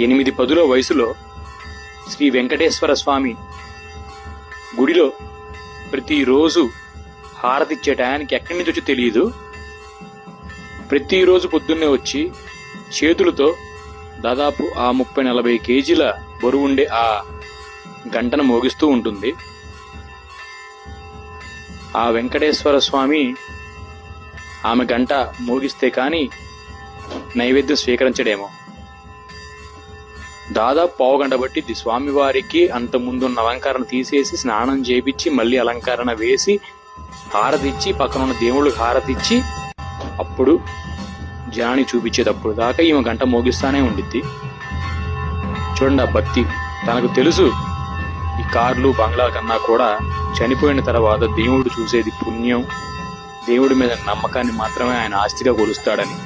8 వయసులో శ్రీ వెంకటేశ్వర స్వామి గుడిలో ప్రతిరోజు హారతిచ్చే టయానికి ఎక్కడి నుంచి వచ్చి తెలియదు. ప్రతిరోజు పొద్దున్నే వచ్చి చేతులతో దాదాపు ఆ 30-40 కేజీల బరువుండే ఆ గంటను మోగిస్తూ ఉంటుంది. ఆ వెంకటేశ్వర స్వామి ఆమె గంట మోగిస్తే కానీ నైవేద్యం స్వీకరించడేమో. దాదాపు 1/2 గంట బట్టిద్ది. స్వామివారికి అంత ముందున్న అలంకరణ తీసేసి స్నానం చేపించి మళ్ళీ అలంకరణ వేసి హారతిచ్చి పక్కనున్న దేవుళ్ళకి హారతిచ్చి అప్పుడు జాని చూపించేటప్పుడు దాకా ఈమె గంట మోగిస్తానే ఉండిద్ది. చూడండి ఆ భక్తి. తనకు తెలుసు ఈ కార్లు బంగ్లా కన్నా కూడా చనిపోయిన తర్వాత దేవుడు చూసేది పుణ్యం, దేవుడి మీద నమ్మకాన్ని మాత్రమే ఆయన ఆస్తిగా కొలుస్తాడని.